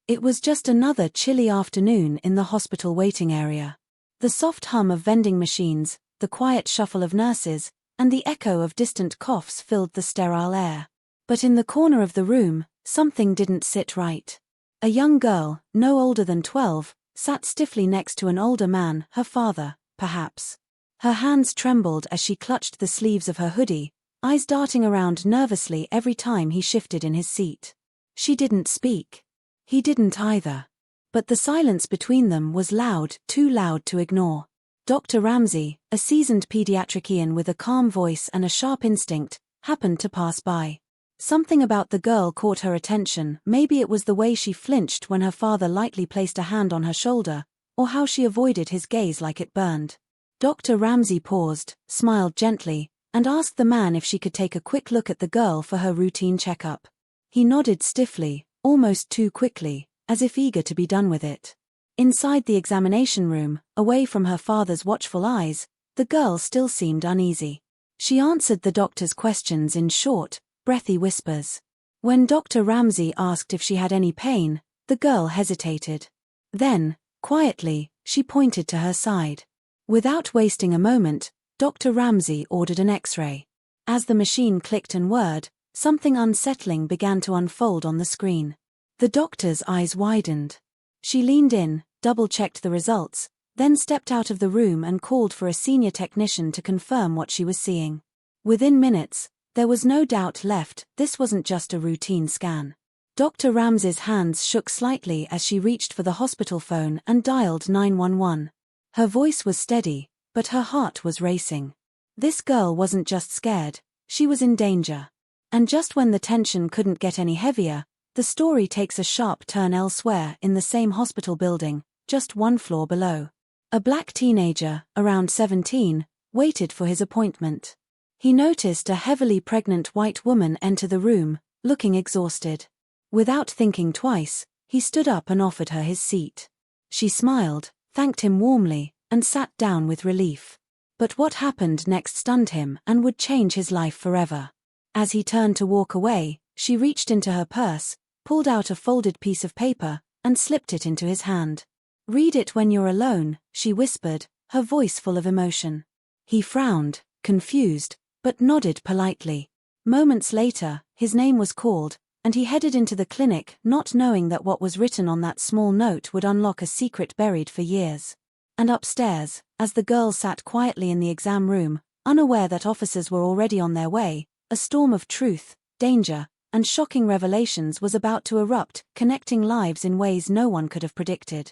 It was just another chilly afternoon in the hospital waiting area. The soft hum of vending machines, the quiet shuffle of nurses, and the echo of distant coughs filled the sterile air. But in the corner of the room, something didn't sit right. A young girl, no older than 12, sat stiffly next to an older man, her father, perhaps. Her hands trembled as she clutched the sleeves of her hoodie, eyes darting around nervously every time he shifted in his seat. She didn't speak. He didn't either. But the silence between them was loud, too loud to ignore. Dr. Ramsey, a seasoned pediatrician with a calm voice and a sharp instinct, happened to pass by. Something about the girl caught her attention. Maybe it was the way she flinched when her father lightly placed a hand on her shoulder, or how she avoided his gaze like it burned. Dr. Ramsey paused, smiled gently, and asked the man if she could take a quick look at the girl for her routine checkup. He nodded stiffly, almost too quickly, as if eager to be done with it. Inside the examination room, away from her father's watchful eyes, the girl still seemed uneasy. She answered the doctor's questions in short, breathy whispers. When Dr. Ramsey asked if she had any pain, the girl hesitated. Then, quietly, she pointed to her side. Without wasting a moment, Dr. Ramsey ordered an X-ray. As the machine clicked and whirred, something unsettling began to unfold on the screen. The doctor's eyes widened. She leaned in, double-checked the results, then stepped out of the room and called for a senior technician to confirm what she was seeing. Within minutes, there was no doubt left, this wasn't just a routine scan. Dr. Ramsey's hands shook slightly as she reached for the hospital phone and dialed 911. Her voice was steady, but her heart was racing. This girl wasn't just scared, she was in danger. And just when the tension couldn't get any heavier, the story takes a sharp turn elsewhere in the same hospital building, just one floor below. A black teenager, around 17, waited for his appointment. He noticed a heavily pregnant white woman enter the room, looking exhausted. Without thinking twice, he stood up and offered her his seat. She smiled, thanked him warmly, and sat down with relief. But what happened next stunned him and would change his life forever. As he turned to walk away, she reached into her purse, pulled out a folded piece of paper, and slipped it into his hand. "Read it when you're alone," she whispered, her voice full of emotion. He frowned, confused, but nodded politely. Moments later, his name was called, and he headed into the clinic, not knowing that what was written on that small note would unlock a secret buried for years. And upstairs, as the girl sat quietly in the exam room, unaware that officers were already on their way, a storm of truth, danger, and shocking revelations was about to erupt, connecting lives in ways no one could have predicted.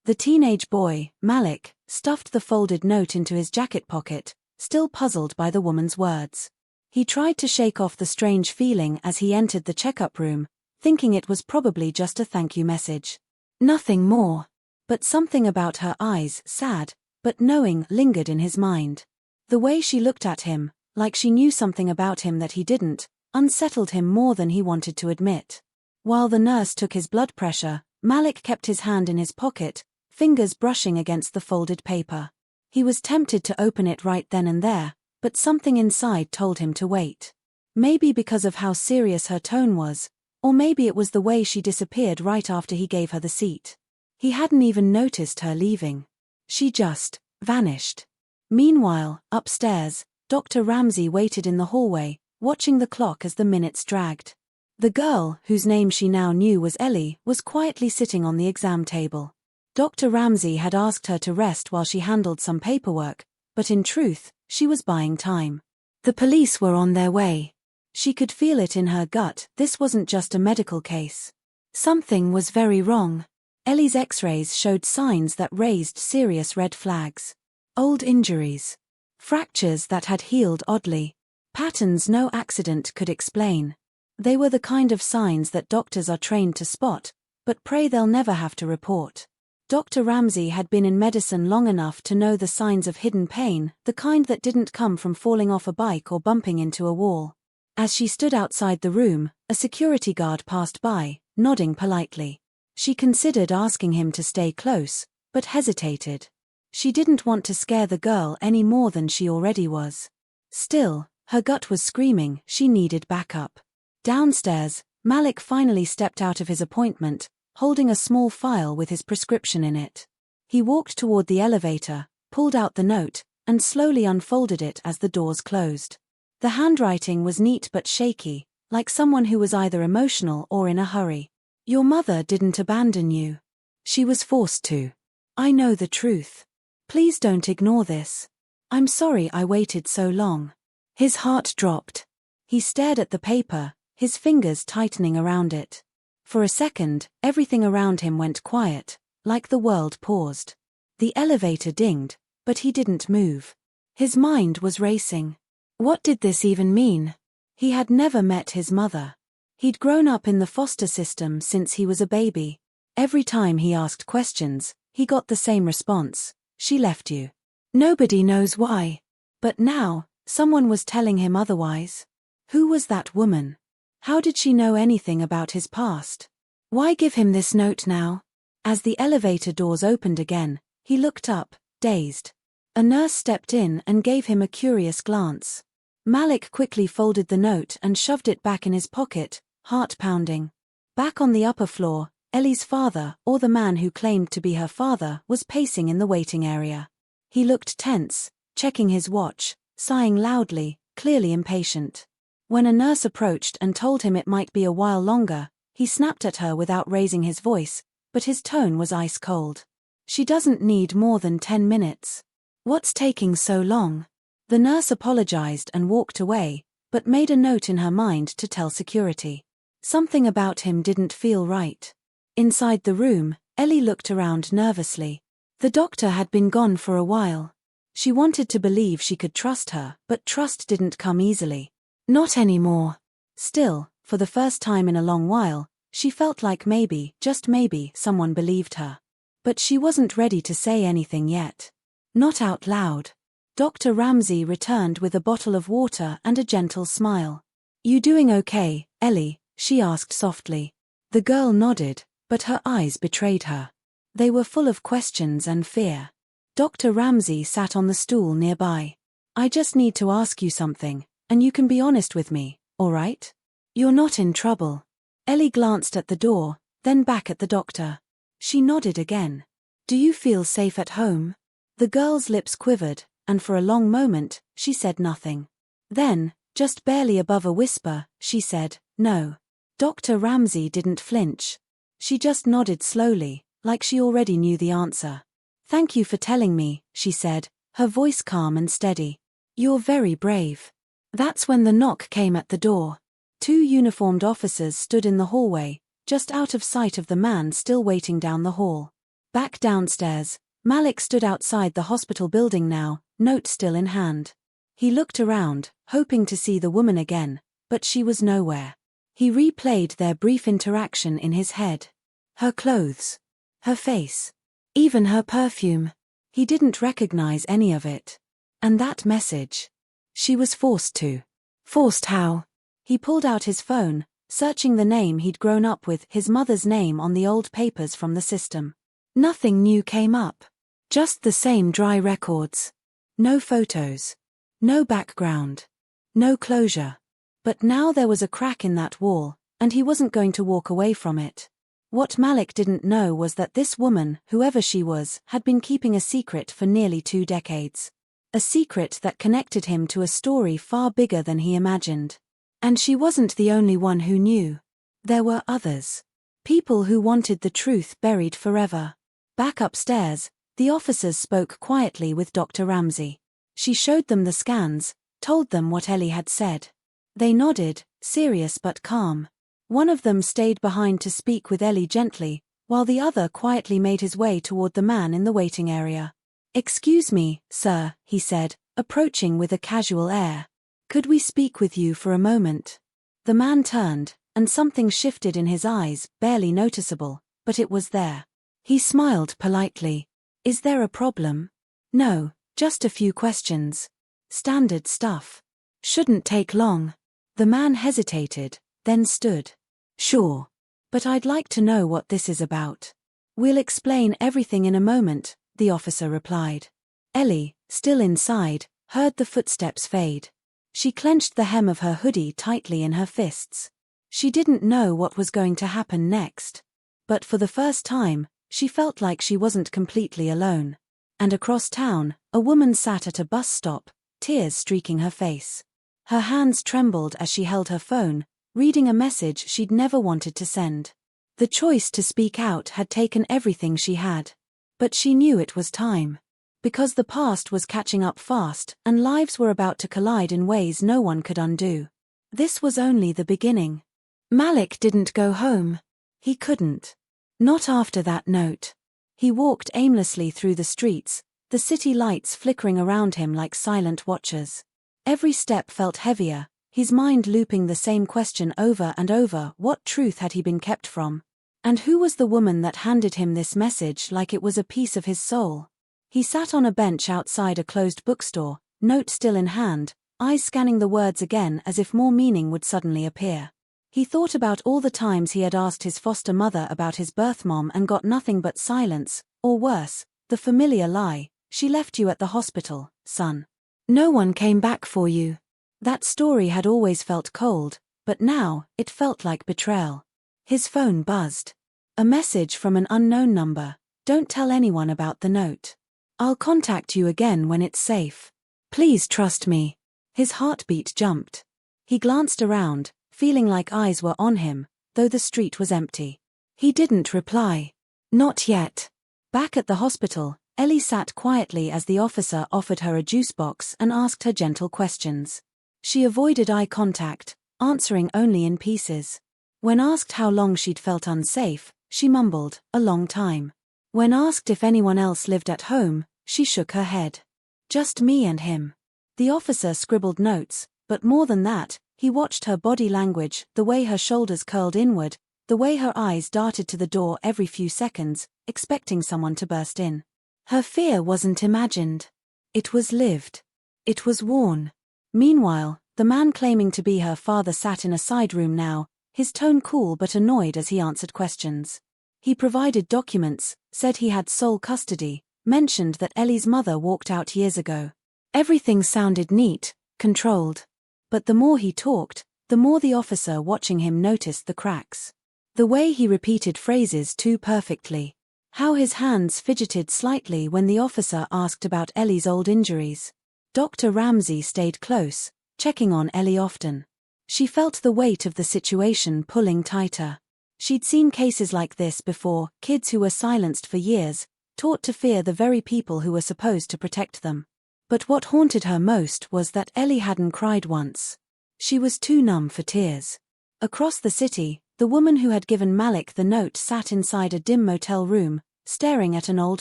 The teenage boy, Malik, stuffed the folded note into his jacket pocket, still puzzled by the woman's words. He tried to shake off the strange feeling as he entered the checkup room, thinking it was probably just a thank you message. Nothing more. But something about her eyes, sad, but knowing, lingered in his mind. The way she looked at him, like she knew something about him that he didn't, unsettled him more than he wanted to admit. While the nurse took his blood pressure, Malik kept his hand in his pocket, fingers brushing against the folded paper. He was tempted to open it right then and there, but something inside told him to wait. Maybe because of how serious her tone was, or maybe it was the way she disappeared right after he gave her the seat. He hadn't even noticed her leaving. She just vanished. Meanwhile, upstairs, Dr. Ramsey waited in the hallway, watching the clock as the minutes dragged. The girl, whose name she now knew was Ellie, was quietly sitting on the exam table. Dr. Ramsey had asked her to rest while she handled some paperwork, but in truth, she was buying time. The police were on their way. She could feel it in her gut, this wasn't just a medical case. Something was very wrong. Ellie's X-rays showed signs that raised serious red flags. Old injuries. Fractures that had healed oddly. Patterns no accident could explain. They were the kind of signs that doctors are trained to spot, but pray they'll never have to report. Dr. Ramsey had been in medicine long enough to know the signs of hidden pain, the kind that didn't come from falling off a bike or bumping into a wall. As she stood outside the room, a security guard passed by, nodding politely. She considered asking him to stay close, but hesitated. She didn't want to scare the girl any more than she already was. Still, her gut was screaming she needed backup. Downstairs, Malik finally stepped out of his appointment, holding a small file with his prescription in it. He walked toward the elevator, pulled out the note, and slowly unfolded it as the doors closed. The handwriting was neat but shaky, like someone who was either emotional or in a hurry. Your mother didn't abandon you. She was forced to. I know the truth. Please don't ignore this. I'm sorry I waited so long. His heart dropped. He stared at the paper, his fingers tightening around it. For a second, everything around him went quiet, like the world paused. The elevator dinged, but he didn't move. His mind was racing. What did this even mean? He had never met his mother. He'd grown up in the foster system since he was a baby. Every time he asked questions, he got the same response: she left you. Nobody knows why. But now, someone was telling him otherwise. Who was that woman? How did she know anything about his past? Why give him this note now? As the elevator doors opened again, he looked up, dazed. A nurse stepped in and gave him a curious glance. Malik quickly folded the note and shoved it back in his pocket, heart pounding. Back on the upper floor, Ellie's father, or the man who claimed to be her father, was pacing in the waiting area. He looked tense, checking his watch, sighing loudly, clearly impatient. When a nurse approached and told him it might be a while longer, he snapped at her without raising his voice, but his tone was ice cold. She doesn't need more than 10 minutes. What's taking so long? The nurse apologized and walked away, but made a note in her mind to tell security. Something about him didn't feel right. Inside the room, Ellie looked around nervously. The doctor had been gone for a while. She wanted to believe she could trust her, but trust didn't come easily. Not anymore. Still, for the first time in a long while, she felt like maybe, just maybe, someone believed her. But she wasn't ready to say anything yet. Not out loud. Dr. Ramsey returned with a bottle of water and a gentle smile. You doing okay, Ellie? She asked softly. The girl nodded, but her eyes betrayed her. They were full of questions and fear. Dr. Ramsey sat on the stool nearby. I just need to ask you something, and you can be honest with me, all right? You're not in trouble. Ellie glanced at the door, then back at the doctor. She nodded again. Do you feel safe at home? The girl's lips quivered, and for a long moment, she said nothing. Then, just barely above a whisper, she said, no. Dr. Ramsey didn't flinch. She just nodded slowly, like she already knew the answer. Thank you for telling me, she said, her voice calm and steady. You're very brave. That's when the knock came at the door. 2 uniformed officers stood in the hallway, just out of sight of the man still waiting down the hall. Back downstairs, Malik stood outside the hospital building now, note still in hand. He looked around, hoping to see the woman again, but she was nowhere. He replayed their brief interaction in his head. Her clothes. Her face. Even her perfume. He didn't recognize any of it. And that message. She was forced to. Forced how? He pulled out his phone, searching the name he'd grown up with, his mother's name on the old papers from the system. Nothing new came up. Just the same dry records. No photos. No background. No closure. But now there was a crack in that wall, and he wasn't going to walk away from it. What Malik didn't know was that this woman, whoever she was, had been keeping a secret for nearly 2 decades. A secret that connected him to a story far bigger than he imagined. And she wasn't the only one who knew. There were others. People who wanted the truth buried forever. Back upstairs, the officers spoke quietly with Dr. Ramsey. She showed them the scans, told them what Ellie had said. They nodded, serious but calm. One of them stayed behind to speak with Ellie gently, while the other quietly made his way toward the man in the waiting area. Excuse me, sir, he said, approaching with a casual air. Could we speak with you for a moment? The man turned, and something shifted in his eyes, barely noticeable, but it was there. He smiled politely. Is there a problem? No, just a few questions. Standard stuff. Shouldn't take long. The man hesitated, then stood. Sure. But I'd like to know what this is about. We'll explain everything in a moment, the officer replied. Ellie, still inside, heard the footsteps fade. She clenched the hem of her hoodie tightly in her fists. She didn't know what was going to happen next. But for the first time, she felt like she wasn't completely alone. And across town, a woman sat at a bus stop, tears streaking her face. Her hands trembled as she held her phone, reading a message she'd never wanted to send. The choice to speak out had taken everything she had. But she knew it was time. Because the past was catching up fast, and lives were about to collide in ways no one could undo. This was only the beginning. Malik didn't go home. He couldn't. Not after that note. He walked aimlessly through the streets, the city lights flickering around him like silent watchers. Every step felt heavier, his mind looping the same question over and over: what truth had he been kept from? And who was the woman that handed him this message like it was a piece of his soul? He sat on a bench outside a closed bookstore, note still in hand, eyes scanning the words again as if more meaning would suddenly appear. He thought about all the times he had asked his foster mother about his birth mom and got nothing but silence, or worse, the familiar lie: she left you at the hospital, son. No one came back for you. That story had always felt cold, but now, it felt like betrayal. His phone buzzed. A message from an unknown number: don't tell anyone about the note. I'll contact you again when it's safe. Please trust me. His heartbeat jumped. He glanced around, feeling like eyes were on him, though the street was empty. He didn't reply. Not yet. Back at the hospital, Ellie sat quietly as the officer offered her a juice box and asked her gentle questions. She avoided eye contact, answering only in pieces. When asked how long she'd felt unsafe, she mumbled, "A long time." When asked if anyone else lived at home, she shook her head. "Just me and him." The officer scribbled notes, but more than that, he watched her body language, the way her shoulders curled inward, the way her eyes darted to the door every few seconds, expecting someone to burst in. Her fear wasn't imagined. It was lived. It was worn. Meanwhile, the man claiming to be her father sat in a side room now, his tone cool but annoyed as he answered questions. He provided documents, said he had sole custody, mentioned that Ellie's mother walked out years ago. Everything sounded neat, controlled. But the more he talked, the more the officer watching him noticed the cracks. The way he repeated phrases too perfectly. How his hands fidgeted slightly when the officer asked about Ellie's old injuries. Dr. Ramsey stayed close, checking on Ellie often. She felt the weight of the situation pulling tighter. She'd seen cases like this before, kids who were silenced for years, taught to fear the very people who were supposed to protect them. But what haunted her most was that Ellie hadn't cried once. She was too numb for tears. Across the city, the woman who had given Malik the note sat inside a dim motel room, staring at an old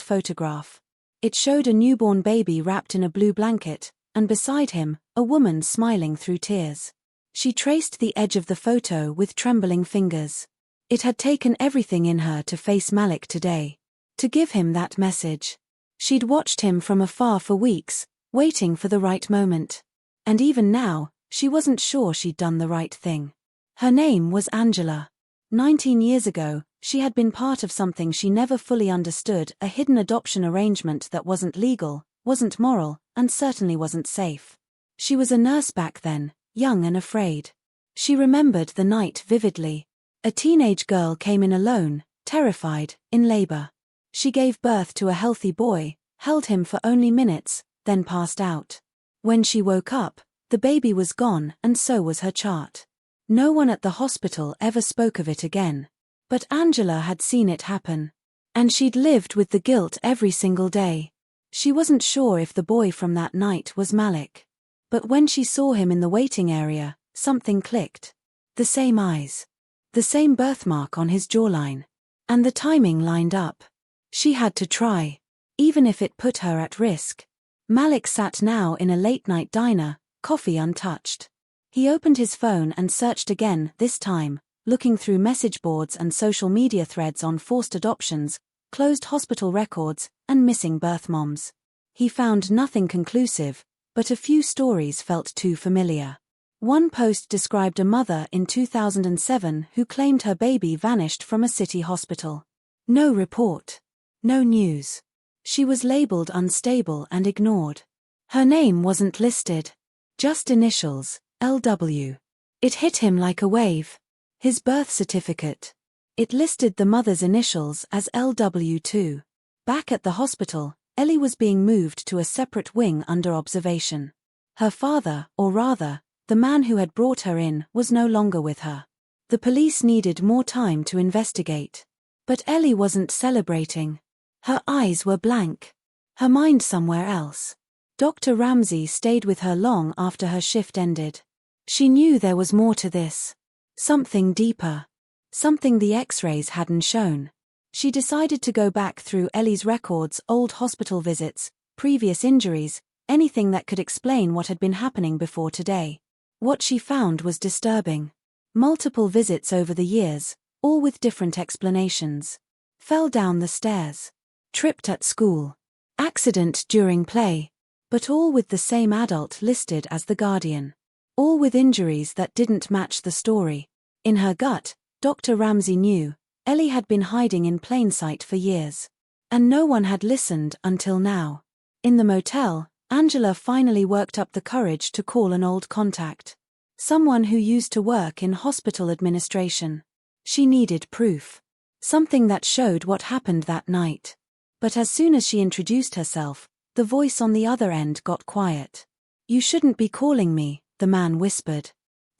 photograph. It showed a newborn baby wrapped in a blue blanket, and beside him, a woman smiling through tears. She traced the edge of the photo with trembling fingers. It had taken everything in her to face Malik today. To give him that message. She'd watched him from afar for weeks, waiting for the right moment. And even now, she wasn't sure she'd done the right thing. Her name was Angela. 19 years ago, she had been part of something she never fully understood, a hidden adoption arrangement that wasn't legal, wasn't moral, and certainly wasn't safe. She was a nurse back then, young and afraid. She remembered the night vividly. A teenage girl came in alone, terrified, in labor. She gave birth to a healthy boy, held him for only minutes, then passed out. When she woke up, the baby was gone and so was her chart. No one at the hospital ever spoke of it again. But Angela had seen it happen. And she'd lived with the guilt every single day. She wasn't sure if the boy from that night was Malik. But when she saw him in the waiting area, something clicked. The same eyes. The same birthmark on his jawline. And the timing lined up. She had to try. Even if it put her at risk. Malik sat now in a late-night diner, coffee untouched. He opened his phone and searched again, this time, looking through message boards and social media threads on forced adoptions, closed hospital records, and missing birth moms. He found nothing conclusive, but a few stories felt too familiar. One post described a mother in 2007 who claimed her baby vanished from a city hospital. No report. No news. She was labeled unstable and ignored. Her name wasn't listed. Just initials, LW. It hit him like a wave. His birth certificate. It listed the mother's initials as LW2. Back at the hospital, Ellie was being moved to a separate wing under observation. Her father, or rather, the man who had brought her in, was no longer with her. The police needed more time to investigate. But Ellie wasn't celebrating. Her eyes were blank. Her mind somewhere else. Dr. Ramsey stayed with her long after her shift ended. She knew there was more to this. Something deeper. Something the X-rays hadn't shown. She decided to go back through Ellie's records, old hospital visits, previous injuries, anything that could explain what had been happening before today. What she found was disturbing. Multiple visits over the years, all with different explanations. Fell down the stairs. Tripped at school. Accident during play. But all with the same adult listed as the guardian. All with injuries that didn't match the story. In her gut, Dr. Ramsey knew, Ellie had been hiding in plain sight for years. And no one had listened until now. In the motel, Angela finally worked up the courage to call an old contact. Someone who used to work in hospital administration. She needed proof. Something that showed what happened that night. But as soon as she introduced herself, the voice on the other end got quiet. "You shouldn't be calling me," the man whispered.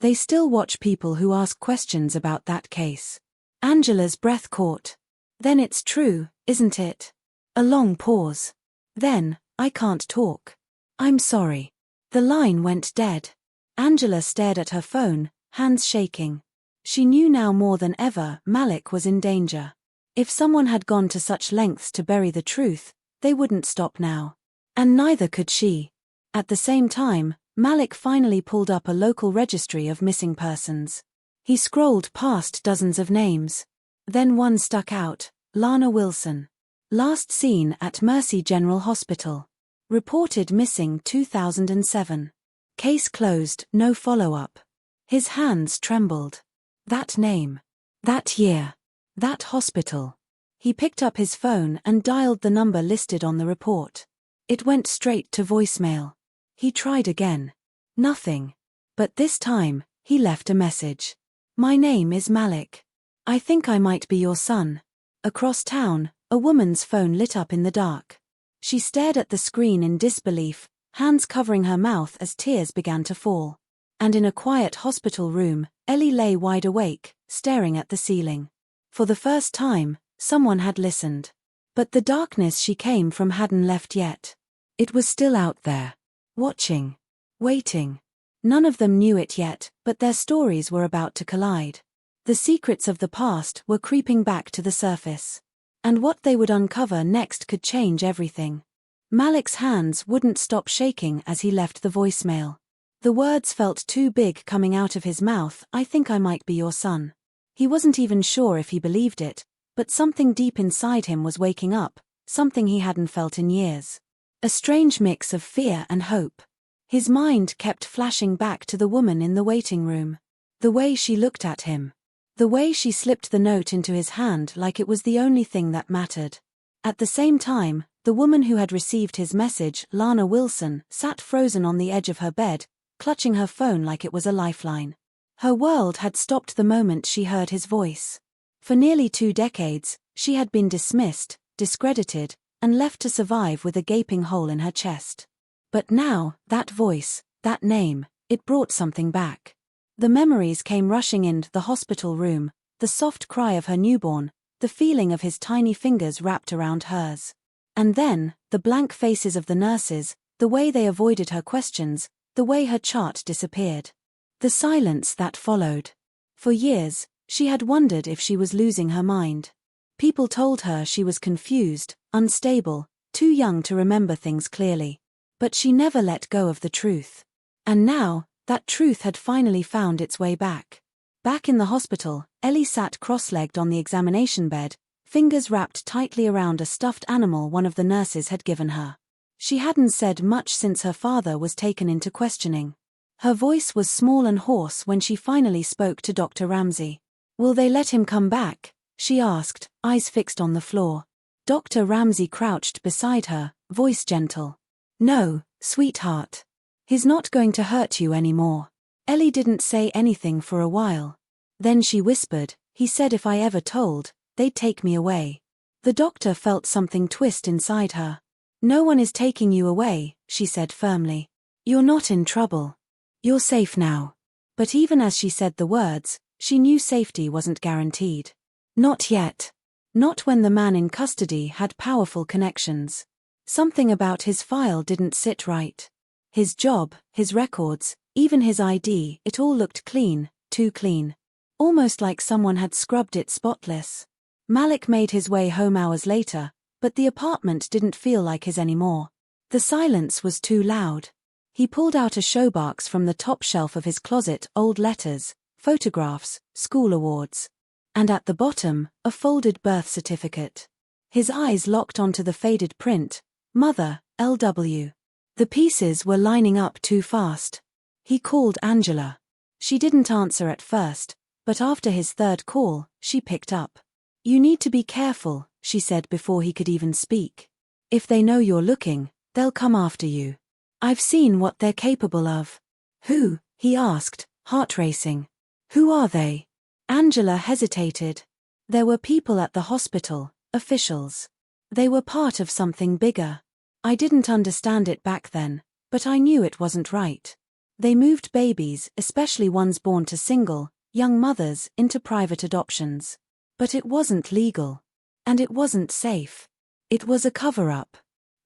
"They still watch people who ask questions about that case." Angela's breath caught. "Then it's true, isn't it?" A long pause. Then, "I can't talk. I'm sorry." The line went dead. Angela stared at her phone, hands shaking. She knew now more than ever Malik was in danger. If someone had gone to such lengths to bury the truth, they wouldn't stop now. And neither could she. At the same time, Malik finally pulled up a local registry of missing persons. He scrolled past dozens of names. Then one stuck out, Lana Wilson. Last seen at Mercy General Hospital. Reported missing 2007. Case closed, no follow-up. His hands trembled. That name. That year. That hospital. He picked up his phone and dialed the number listed on the report. It went straight to voicemail. He tried again. Nothing. But this time, he left a message. "My name is Malik. I think I might be your son." Across town, a woman's phone lit up in the dark. She stared at the screen in disbelief, hands covering her mouth as tears began to fall. And in a quiet hospital room, Ellie lay wide awake, staring at the ceiling. For the first time, someone had listened. But the darkness she came from hadn't left yet. It was still out there. Watching. Waiting. None of them knew it yet, but their stories were about to collide. The secrets of the past were creeping back to the surface. And what they would uncover next could change everything. Malik's hands wouldn't stop shaking as he left the voicemail. The words felt too big coming out of his mouth. "I think I might be your son." He wasn't even sure if he believed it, but something deep inside him was waking up, something he hadn't felt in years. A strange mix of fear and hope. His mind kept flashing back to the woman in the waiting room. The way she looked at him. The way she slipped the note into his hand like it was the only thing that mattered. At the same time, the woman who had received his message, Lana Wilson, sat frozen on the edge of her bed, clutching her phone like it was a lifeline. Her world had stopped the moment she heard his voice. For nearly 2 decades, she had been dismissed, discredited, and left to survive with a gaping hole in her chest. But now, that voice, that name, it brought something back. The memories came rushing into the hospital room, the soft cry of her newborn, the feeling of his tiny fingers wrapped around hers. And then, the blank faces of the nurses, the way they avoided her questions, the way her chart disappeared. The silence that followed. For years, she had wondered if she was losing her mind. People told her she was confused, unstable, too young to remember things clearly. But she never let go of the truth. And now, that truth had finally found its way back. Back in the hospital, Ellie sat cross-legged on the examination bed, fingers wrapped tightly around a stuffed animal one of the nurses had given her. She hadn't said much since her father was taken into questioning. Her voice was small and hoarse when she finally spoke to Dr. Ramsey. "Will they let him come back?" she asked, eyes fixed on the floor. Dr. Ramsey crouched beside her, voice gentle. "No, sweetheart. He's not going to hurt you anymore." Ellie didn't say anything for a while. Then she whispered, He said if I ever told, they'd take me away. The doctor felt something twist inside her. No one is taking you away, she said firmly. You're not in trouble. You're safe now. But even as she said the words, she knew safety wasn't guaranteed. Not yet. Not when the man in custody had powerful connections. Something about his file didn't sit right. His job, his records, even his ID, it all looked clean, too clean. Almost like someone had scrubbed it spotless. Malik made his way home hours later, but the apartment didn't feel like his anymore. The silence was too loud. He pulled out a showbox from the top shelf of his closet, old letters, photographs, school awards. And at the bottom, a folded birth certificate. His eyes locked onto the faded print, Mother, LW. The pieces were lining up too fast. He called Angela. She didn't answer at first, but after his third call, she picked up. You need to be careful, she said before he could even speak. If they know you're looking, they'll come after you. I've seen what they're capable of. Who? He asked, heart racing. Who are they? Angela hesitated. There were people at the hospital, officials. They were part of something bigger. I didn't understand it back then, but I knew it wasn't right. They moved babies, especially ones born to single, young mothers, into private adoptions. But it wasn't legal. And it wasn't safe. It was a cover-up.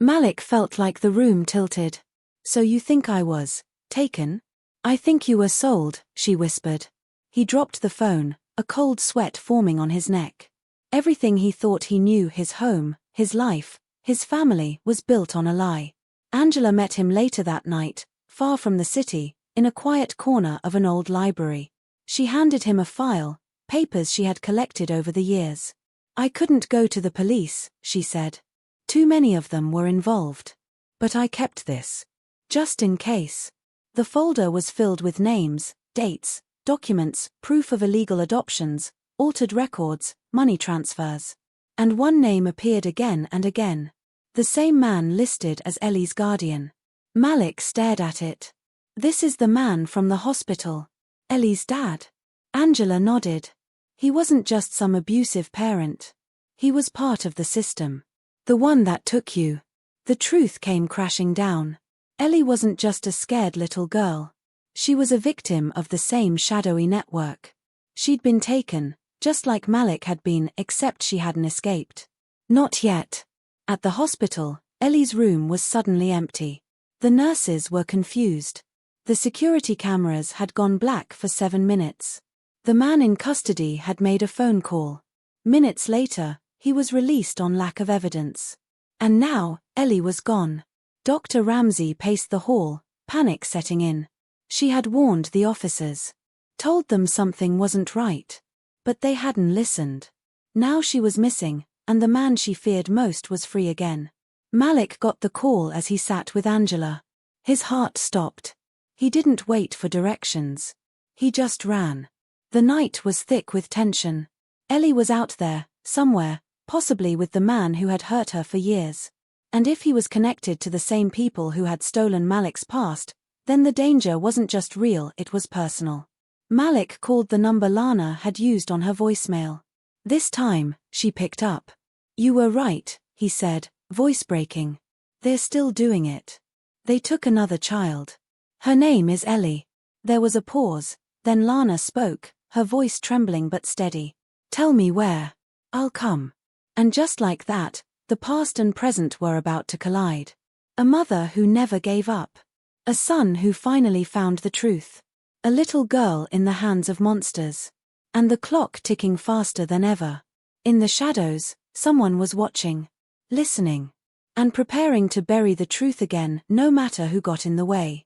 Malik felt like the room tilted. So you think I was taken? I think you were sold, she whispered. He dropped the phone, a cold sweat forming on his neck. Everything he thought he knew, his home, his life, his family, was built on a lie. Angela met him later that night, far from the city, in a quiet corner of an old library. She handed him a file, papers she had collected over the years. I couldn't go to the police, she said. Too many of them were involved. But I kept this. Just in case. The folder was filled with names, dates, documents, proof of illegal adoptions, altered records, money transfers. And one name appeared again and again. The same man listed as Ellie's guardian. Malik stared at it. This is the man from the hospital. Ellie's dad. Angela nodded. He wasn't just some abusive parent. He was part of the system. The one that took you. The truth came crashing down. Ellie wasn't just a scared little girl. She was a victim of the same shadowy network. She'd been taken, just like Malik had been, except she hadn't escaped. Not yet. At the hospital, Ellie's room was suddenly empty. The nurses were confused. The security cameras had gone black for 7 minutes. The man in custody had made a phone call. Minutes later, he was released on lack of evidence. And now, Ellie was gone. Dr. Ramsey paced the hall, panic setting in. She had warned the officers. Told them something wasn't right. But they hadn't listened. Now she was missing, and the man she feared most was free again. Malik got the call as he sat with Angela. His heart stopped. He didn't wait for directions. He just ran. The night was thick with tension. Ellie was out there, somewhere, possibly with the man who had hurt her for years. And if he was connected to the same people who had stolen Malik's past, then the danger wasn't just real, it was personal. Malik called the number Lana had used on her voicemail. This time, she picked up. You were right, he said, voice breaking. They're still doing it. They took another child. Her name is Ellie. There was a pause, then Lana spoke, her voice trembling but steady. Tell me where. I'll come. And just like that, the past and present were about to collide. A mother who never gave up. A son who finally found the truth. A little girl in the hands of monsters. And the clock ticking faster than ever. In the shadows, someone was watching. Listening. And preparing to bury the truth again, no matter who got in the way.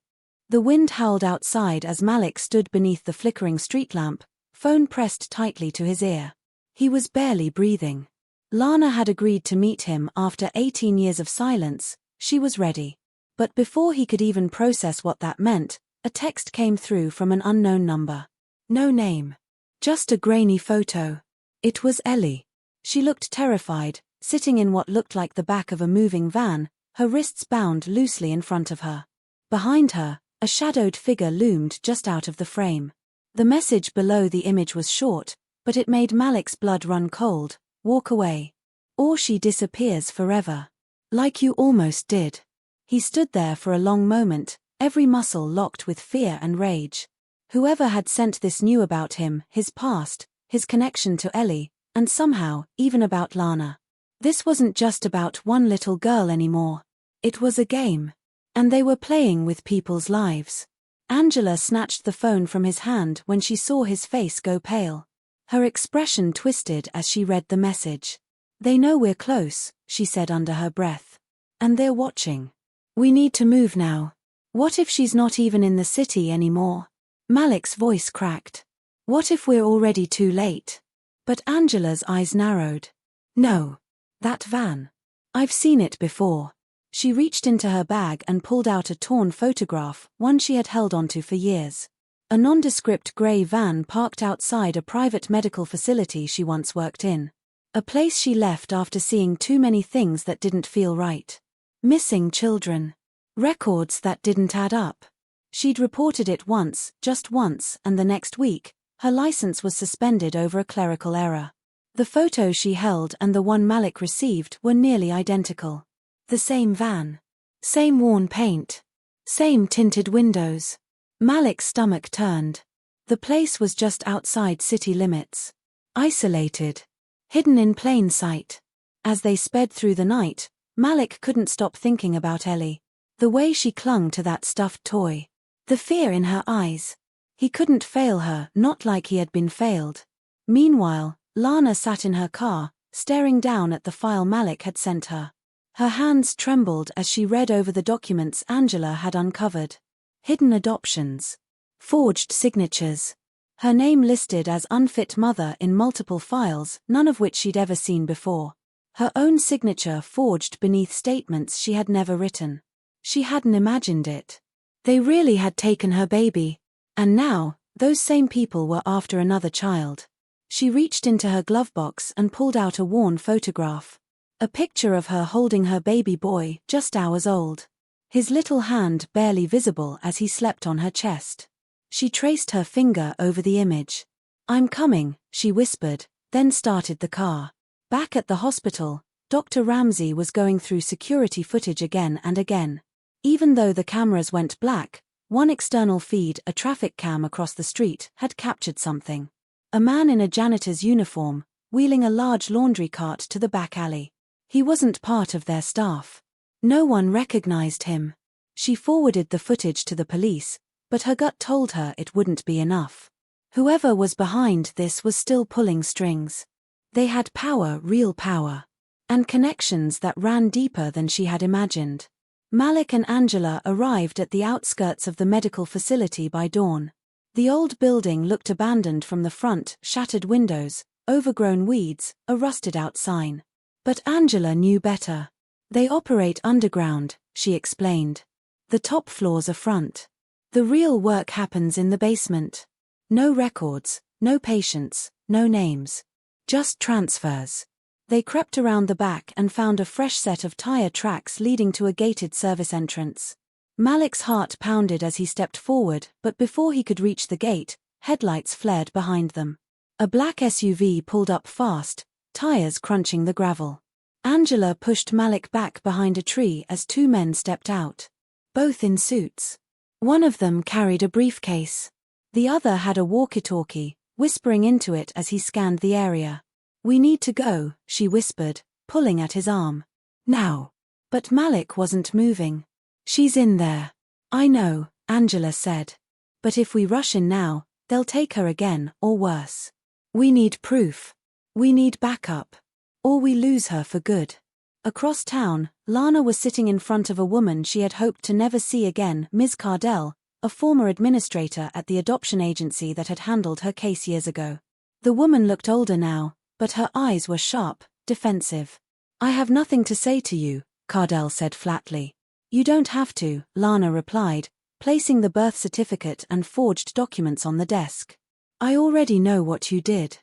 The wind howled outside as Malik stood beneath the flickering street lamp, phone pressed tightly to his ear. He was barely breathing. Lana had agreed to meet him after 18 years of silence. She was ready. But before he could even process what that meant, a text came through from an unknown number. No name. Just a grainy photo. It was Ellie. She looked terrified, sitting in what looked like the back of a moving van, her wrists bound loosely in front of her. Behind her, a shadowed figure loomed just out of the frame. The message below the image was short, But it made Malik's blood run cold. Walk away. Or she disappears forever. Like you almost did. He stood there for a long moment, every muscle locked with fear and rage. Whoever had sent this knew about him, his past, his connection to Ellie, and somehow, even about Lana. This wasn't just about one little girl anymore. It was a game. And they were playing with people's lives. Angela snatched the phone from his hand when she saw his face go pale. Her expression twisted as she read the message. They know we're close, she said under her breath. And they're watching. We need to move now. What if she's not even in the city anymore? Malik's voice cracked. What if we're already too late? But Angela's eyes narrowed. No. That van. I've seen it before. She reached into her bag and pulled out a torn photograph, one she had held onto for years. A nondescript grey van parked outside a private medical facility she once worked in. A place she left after seeing too many things that didn't feel right. Missing children. Records that didn't add up. She'd reported it once, just once, and the next week, her license was suspended over a clerical error. The photo she held and the one Malik received were nearly identical. The same van. Same worn paint. Same tinted windows. Malik's stomach turned. The place was just outside city limits. Isolated. Hidden in plain sight. As they sped through the night, Malik couldn't stop thinking about Ellie. The way she clung to that stuffed toy. The fear in her eyes. He couldn't fail her, not like he had been failed. Meanwhile, Lana sat in her car, staring down at the file Malik had sent her. Her hands trembled as she read over the documents Angela had uncovered. Hidden adoptions. Forged signatures. Her name listed as unfit mother in multiple files, none of which she'd ever seen before. Her own signature forged beneath statements she had never written. She hadn't imagined it. They really had taken her baby. And now, those same people were after another child. She reached into her glove box and pulled out a worn photograph. A picture of her holding her baby boy, just hours old. His little hand barely visible as he slept on her chest. She traced her finger over the image. I'm coming, she whispered, then started the car. Back at the hospital, Dr. Ramsey was going through security footage again and again. Even though the cameras went black, one external feed, a traffic cam across the street, had captured something. A man in a janitor's uniform, wheeling a large laundry cart to the back alley. He wasn't part of their staff. No one recognized him. She forwarded the footage to the police, but her gut told her it wouldn't be enough. Whoever was behind this was still pulling strings. They had power, real power. And connections that ran deeper than she had imagined. Malik and Angela arrived at the outskirts of the medical facility by dawn. The old building looked abandoned from the front, shattered windows, overgrown weeds, a rusted-out sign. But Angela knew better. They operate underground, she explained. The top floors are front. The real work happens in the basement. No records, no patients, no names. Just transfers. They crept around the back and found a fresh set of tire tracks leading to a gated service entrance. Malik's heart pounded as he stepped forward, but before he could reach the gate, headlights flared behind them. A black SUV pulled up fast, tires crunching the gravel. Angela pushed Malik back behind a tree as two men stepped out. Both in suits. One of them carried a briefcase. The other had a walkie-talkie, whispering into it as he scanned the area. We need to go, she whispered, pulling at his arm. Now. But Malik wasn't moving. She's in there. I know, Angela said. But if we rush in now, they'll take her again, or worse. We need proof. We need backup. Or we lose her for good. Across town, Lana was sitting in front of a woman she had hoped to never see again, Ms. Cardell, a former administrator at the adoption agency that had handled her case years ago. The woman looked older now, but her eyes were sharp, defensive. I have nothing to say to you, Cardell said flatly. You don't have to, Lana replied, placing the birth certificate and forged documents on the desk. I already know what you did.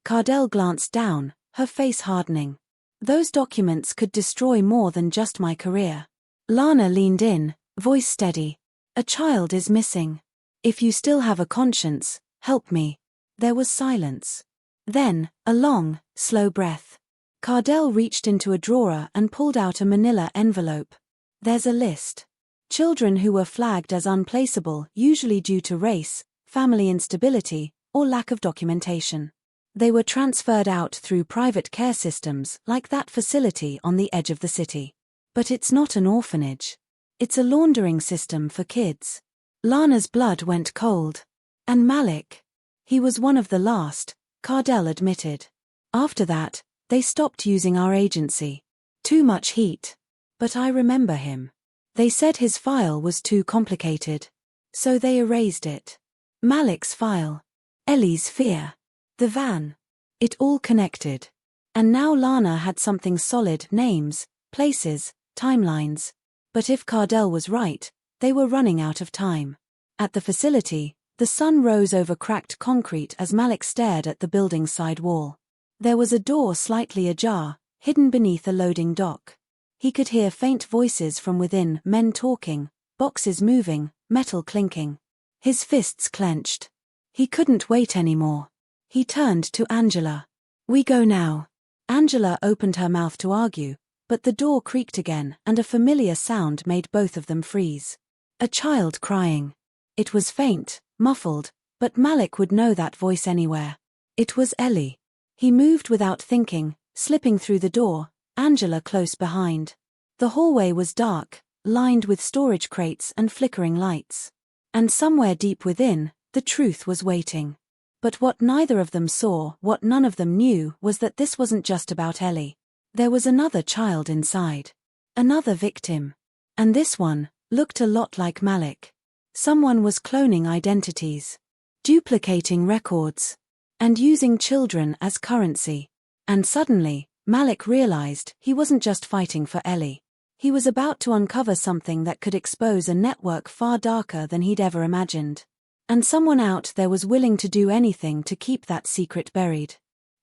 Cardell glanced down, her face hardening. Those documents could destroy more than just my career. Lana leaned in, voice steady. A child is missing. If you still have a conscience, help me. There was silence. Then, a long, slow breath. Cardell reached into a drawer and pulled out a manila envelope. There's a list. Children who were flagged as unplaceable, usually due to race, family instability, or lack of documentation. They were transferred out through private care systems like that facility on the edge of the city. But it's not an orphanage. It's a laundering system for kids. Lana's blood went cold. And Malik? He was one of the last, Cardell admitted. After that, they stopped using our agency. Too much heat. But I remember him. They said his file was too complicated. So they erased it. Malik's file. Ellie's fear. The van. It all connected. And now Lana had something solid: names, places, timelines. But if Cardell was right, they were running out of time. At the facility, the sun rose over cracked concrete as Malik stared at the building's side wall. There was a door slightly ajar, hidden beneath a loading dock. He could hear faint voices from within, men talking, boxes moving, metal clinking. His fists clenched. He couldn't wait anymore. He turned to Angela. "We go now." Angela opened her mouth to argue, but the door creaked again and a familiar sound made both of them freeze. A child crying. It was faint, muffled, but Malik would know that voice anywhere. It was Ellie. He moved without thinking, slipping through the door, Angela close behind. The hallway was dark, lined with storage crates and flickering lights. And somewhere deep within, the truth was waiting. But what neither of them saw, what none of them knew, was that this wasn't just about Ellie. There was another child inside. Another victim. And this one looked a lot like Malik. Someone was cloning identities, duplicating records, and using children as currency. And suddenly, Malik realized he wasn't just fighting for Ellie. He was about to uncover something that could expose a network far darker than he'd ever imagined. And someone out there was willing to do anything to keep that secret buried.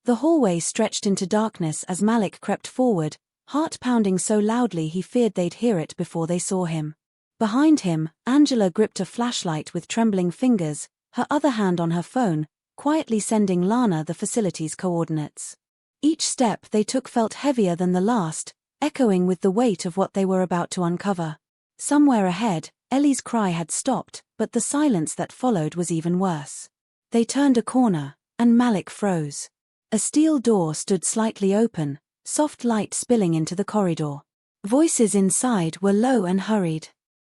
The hallway stretched into darkness as Malik crept forward, heart pounding so loudly he feared they'd hear it before they saw him. Behind him, Angela gripped a flashlight with trembling fingers, her other hand on her phone, quietly sending Lana the facility's coordinates. Each step they took felt heavier than the last, echoing with the weight of what they were about to uncover. Somewhere ahead, Ellie's cry had stopped, but the silence that followed was even worse. They turned a corner, and Malik froze. A steel door stood slightly open, soft light spilling into the corridor. Voices inside were low and hurried.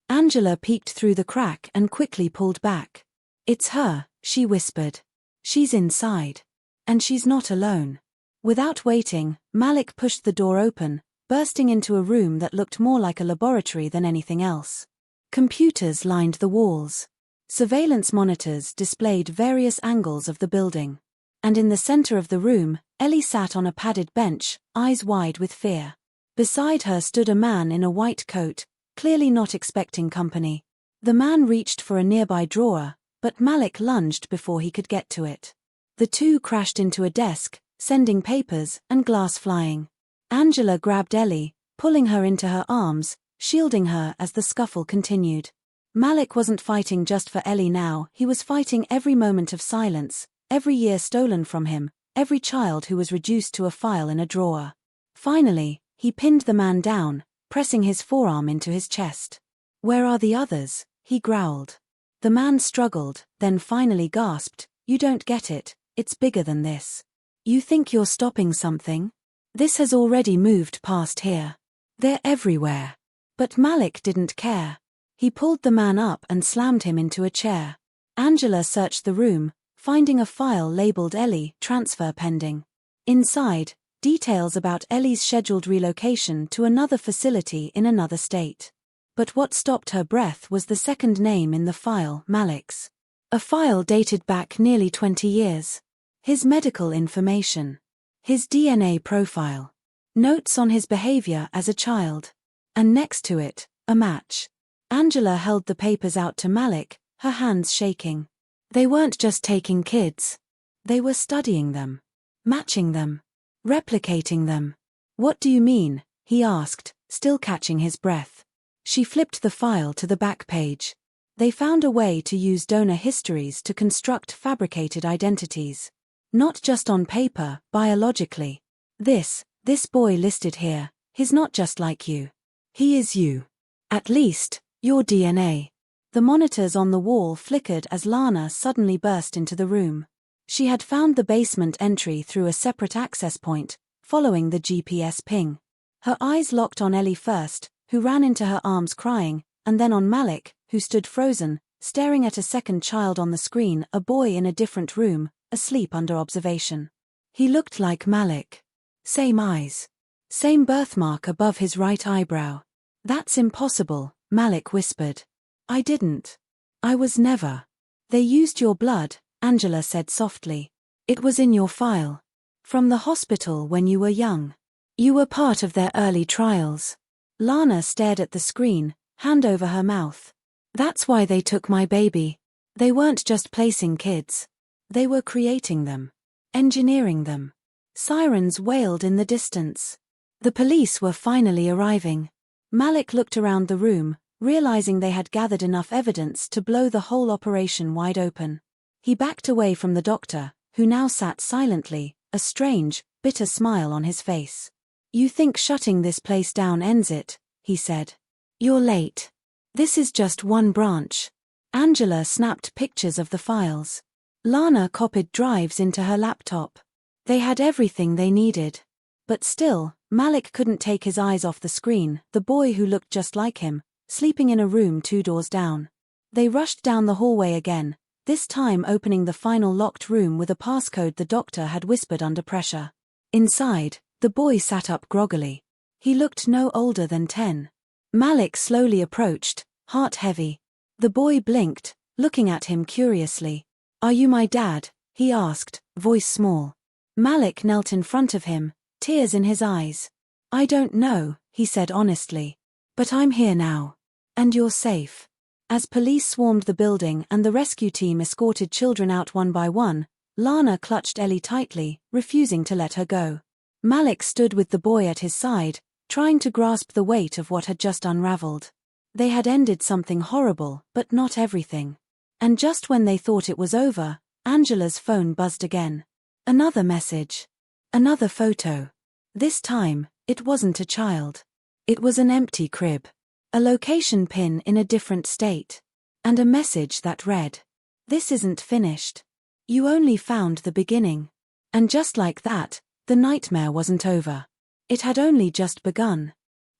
Angela peeked through the crack and quickly pulled back. "It's her," she whispered. "She's inside. And she's not alone." Without waiting, Malik pushed the door open, bursting into a room that looked more like a laboratory than anything else. Computers lined the walls. Surveillance monitors displayed various angles of the building. And in the center of the room, Ellie sat on a padded bench, eyes wide with fear. Beside her stood a man in a white coat, clearly not expecting company. The man reached for a nearby drawer, but Malik lunged before he could get to it. The two crashed into a desk, sending papers and glass flying. Angela grabbed Ellie, pulling her into her arms, shielding her as the scuffle continued. Malik wasn't fighting just for Ellie now, he was fighting every moment of silence, every year stolen from him, every child who was reduced to a file in a drawer. Finally, he pinned the man down, pressing his forearm into his chest. "Where are the others?" he growled. The man struggled, then finally gasped, "You don't get it, it's bigger than this. You think you're stopping something? This has already moved past here. They're everywhere." But Malik didn't care. He pulled the man up and slammed him into a chair. Angela searched the room, finding a file labeled Ellie, transfer pending. Inside, details about Ellie's scheduled relocation to another facility in another state. But what stopped her breath was the second name in the file, Malik's. A file dated back nearly 20 years. His medical information. His DNA profile. Notes on his behavior as a child. And next to it, a match. Angela held the papers out to Malik, her hands shaking. They weren't just taking kids. They were studying them. Matching them. Replicating them. "What do you mean?" he asked, still catching his breath. She flipped the file to the back page. They found a way to use donor histories to construct fabricated identities. Not just on paper, biologically. This boy listed here, he's not just like you. He is you. At least, your DNA. The monitors on the wall flickered as Lana suddenly burst into the room. She had found the basement entry through a separate access point, following the GPS ping. Her eyes locked on Ellie first, who ran into her arms crying, and then on Malik, who stood frozen, staring at a second child on the screen, a boy in a different room, asleep under observation. He looked like Malik. Same eyes. Same birthmark above his right eyebrow. That's impossible, Malik whispered. I didn't. I was never. They used your blood, Angela said softly. It was in your file. From the hospital when you were young. You were part of their early trials. Lana stared at the screen, hand over her mouth. That's why they took my baby. They weren't just placing kids. They were creating them. Engineering them. Sirens wailed in the distance. The police were finally arriving. Malik looked around the room, realizing they had gathered enough evidence to blow the whole operation wide open. He backed away from the doctor, who now sat silently, a strange, bitter smile on his face. You think shutting this place down ends it, he said. You're late. This is just one branch. Angela snapped pictures of the files. Lana copied drives into her laptop. They had everything they needed. But still, Malik couldn't take his eyes off the screen, the boy who looked just like him, sleeping in a room 2 doors down. They rushed down the hallway again, this time opening the final locked room with a passcode the doctor had whispered under pressure. Inside, the boy sat up groggily. He looked no older than 10. Malik slowly approached, heart heavy. The boy blinked, looking at him curiously. Are you my dad? He asked, voice small. Malik knelt in front of him, tears in his eyes. I don't know, he said honestly. But I'm here now. And you're safe. As police swarmed the building and the rescue team escorted children out one by one, Lana clutched Ellie tightly, refusing to let her go. Malik stood with the boy at his side, trying to grasp the weight of what had just unraveled. They had ended something horrible, but not everything. And just when they thought it was over, Angela's phone buzzed again. Another message. Another photo. This time, it wasn't a child. It was an empty crib. A location pin in a different state. And a message that read, "This isn't finished. You only found the beginning." And just like that, the nightmare wasn't over. It had only just begun.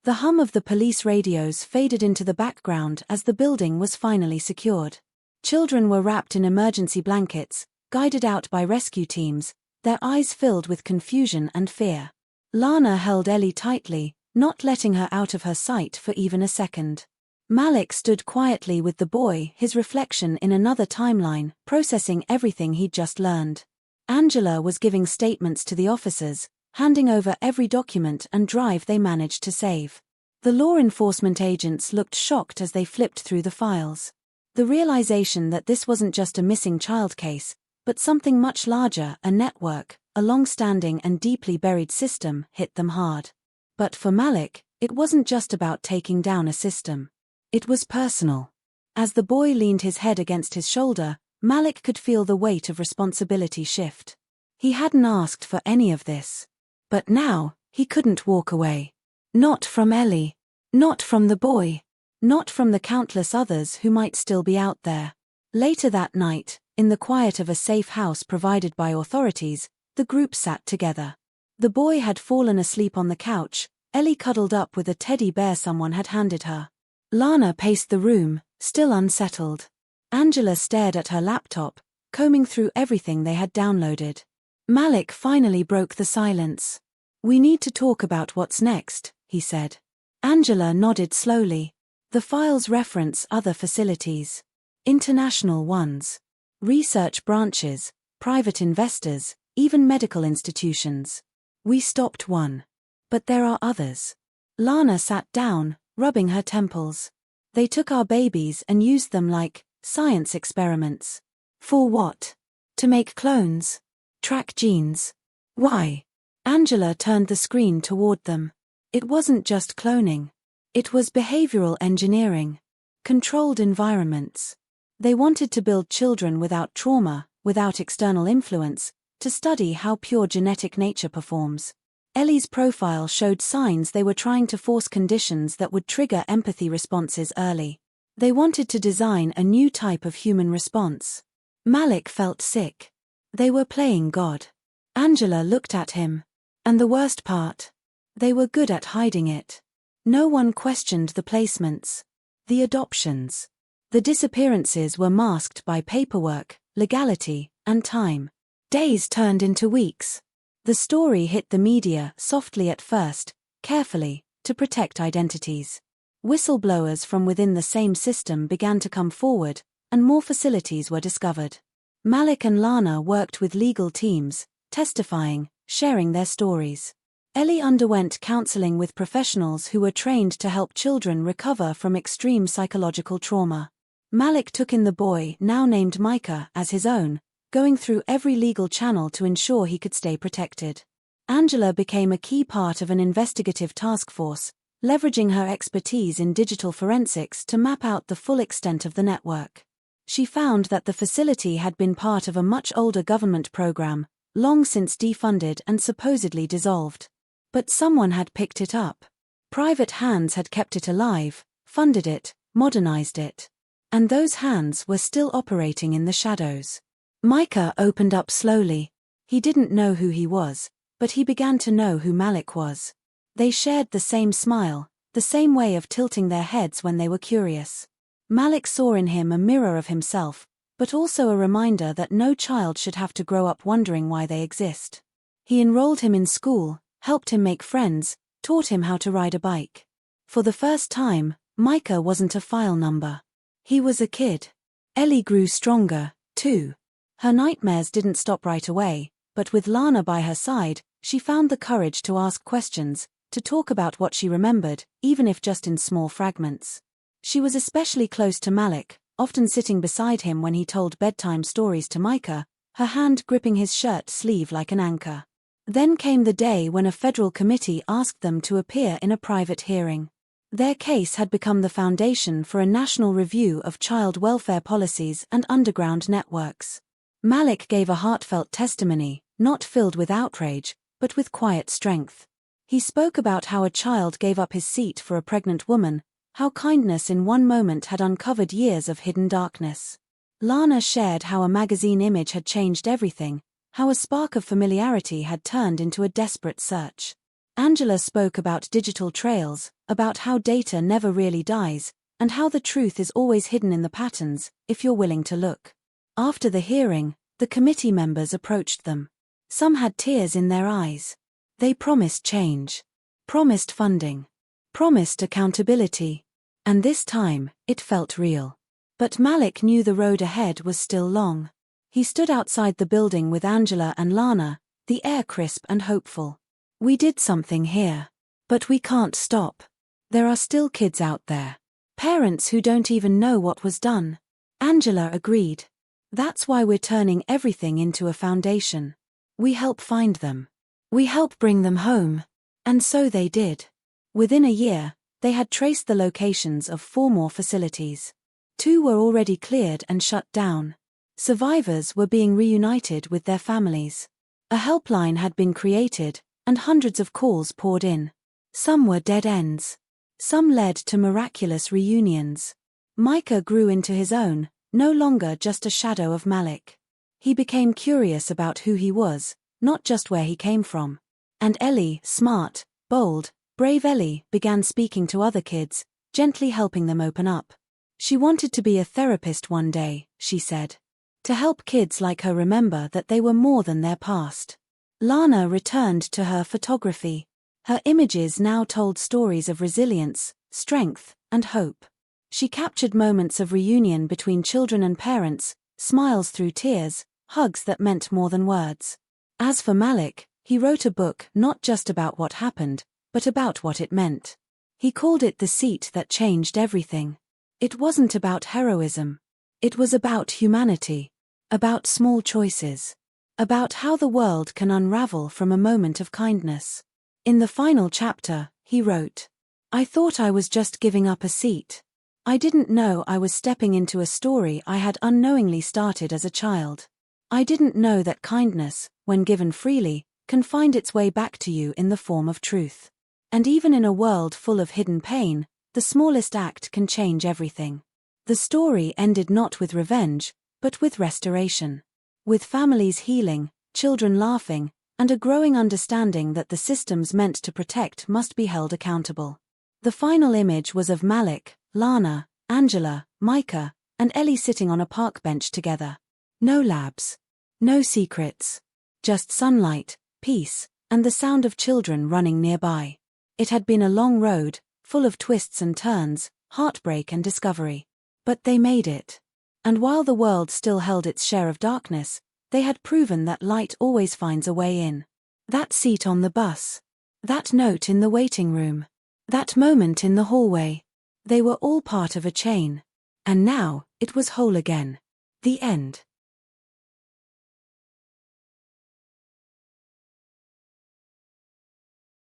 The hum of the police radios faded into the background as the building was finally secured. Children were wrapped in emergency blankets, guided out by rescue teams, their eyes filled with confusion and fear. Lana held Ellie tightly, not letting her out of her sight for even a second. Malik stood quietly with the boy, his reflection in another timeline, processing everything he'd just learned. Angela was giving statements to the officers, handing over every document and drive they managed to save. The law enforcement agents looked shocked as they flipped through the files. The realization that this wasn't just a missing child case, but something much larger, a network, a long-standing and deeply buried system, hit them hard. But for Malik, it wasn't just about taking down a system. It was personal. As the boy leaned his head against his shoulder, Malik could feel the weight of responsibility shift. He hadn't asked for any of this. But now, he couldn't walk away. Not from Ellie. Not from the boy. Not from the countless others who might still be out there. Later that night, in the quiet of a safe house provided by authorities, the group sat together. The boy had fallen asleep on the couch, Ellie cuddled up with a teddy bear someone had handed her. Lana paced the room, still unsettled. Angela stared at her laptop, combing through everything they had downloaded. Malik finally broke the silence. We need to talk about what's next, he said. Angela nodded slowly. The files reference other facilities. International ones. Research branches, private investors, even medical institutions. We stopped one. But there are others. Lana sat down, rubbing her temples. They took our babies and used them like science experiments. For what? To make clones? Track genes? Why? Angela turned the screen toward them. It wasn't just cloning. It was behavioral engineering. Controlled environments. They wanted to build children without trauma, without external influence, to study how pure genetic nature performs. Ellie's profile showed signs they were trying to force conditions that would trigger empathy responses early. They wanted to design a new type of human response. Malik felt sick. They were playing God. Angela looked at him. And the worst part? They were good at hiding it. No one questioned the placements. The adoptions. The disappearances were masked by paperwork, legality, and time. Days turned into weeks. The story hit the media softly at first, carefully, to protect identities. Whistleblowers from within the same system began to come forward, and more facilities were discovered. Malik and Lana worked with legal teams, testifying, sharing their stories. Ellie underwent counseling with professionals who were trained to help children recover from extreme psychological trauma. Malik took in the boy, now named Micah, as his own, going through every legal channel to ensure he could stay protected. Angela became a key part of an investigative task force, leveraging her expertise in digital forensics to map out the full extent of the network. She found that the facility had been part of a much older government program, long since defunded and supposedly dissolved. But someone had picked it up. Private hands had kept it alive, funded it, modernized it. And those hands were still operating in the shadows. Micah opened up slowly. He didn't know who he was, but he began to know who Malik was. They shared the same smile, the same way of tilting their heads when they were curious. Malik saw in him a mirror of himself, but also a reminder that no child should have to grow up wondering why they exist. He enrolled him in school, helped him make friends, taught him how to ride a bike. For the first time, Micah wasn't a file number. He was a kid. Ellie grew stronger, too. Her nightmares didn't stop right away, but with Lana by her side, she found the courage to ask questions, to talk about what she remembered, even if just in small fragments. She was especially close to Malik, often sitting beside him when he told bedtime stories to Micah, her hand gripping his shirt sleeve like an anchor. Then came the day when a federal committee asked them to appear in a private hearing. Their case had become the foundation for a national review of child welfare policies and underground networks. Malik gave a heartfelt testimony, not filled with outrage, but with quiet strength. He spoke about how a child gave up his seat for a pregnant woman, how kindness in one moment had uncovered years of hidden darkness. Lana shared how a magazine image had changed everything, how a spark of familiarity had turned into a desperate search. Angela spoke about digital trails, about how data never really dies, and how the truth is always hidden in the patterns, if you're willing to look. After the hearing, the committee members approached them. Some had tears in their eyes. They promised change, promised funding, promised accountability. And this time, it felt real. But Malik knew the road ahead was still long. He stood outside the building with Angela and Lana, the air crisp and hopeful. We did something here. But we can't stop. There are still kids out there. Parents who don't even know what was done. Angela agreed. That's why we're turning everything into a foundation. We help find them. We help bring them home. And so they did. Within a year, they had traced the locations of 4 more facilities. 2 were already cleared and shut down. Survivors were being reunited with their families. A helpline had been created, and hundreds of calls poured in. Some were dead ends. Some led to miraculous reunions. Micah grew into his own, no longer just a shadow of Malik. He became curious about who he was, not just where he came from. And Ellie, smart, bold, brave Ellie, began speaking to other kids, gently helping them open up. She wanted to be a therapist one day, she said. To help kids like her remember that they were more than their past. Lana returned to her photography. Her images now told stories of resilience, strength, and hope. She captured moments of reunion between children and parents, smiles through tears, hugs that meant more than words. As for Malik, he wrote a book not just about what happened, but about what it meant. He called it The Seat That Changed Everything. It wasn't about heroism. It was about humanity. About small choices. About how the world can unravel from a moment of kindness. In the final chapter, he wrote, "I thought I was just giving up a seat. I didn't know I was stepping into a story I had unknowingly started as a child. I didn't know that kindness, when given freely, can find its way back to you in the form of truth. And even in a world full of hidden pain, the smallest act can change everything. The story ended not with revenge, but with restoration. With families healing, children laughing, and a growing understanding that the systems meant to protect must be held accountable. The final image was of Malik, Lana, Angela, Micah, and Ellie sitting on a park bench together. No labs. No secrets. Just sunlight, peace, and the sound of children running nearby. It had been a long road, full of twists and turns, heartbreak and discovery. But they made it. And while the world still held its share of darkness, they had proven that light always finds a way in. That seat on the bus. That note in the waiting room. That moment in the hallway. They were all part of a chain. And now, it was whole again. The end.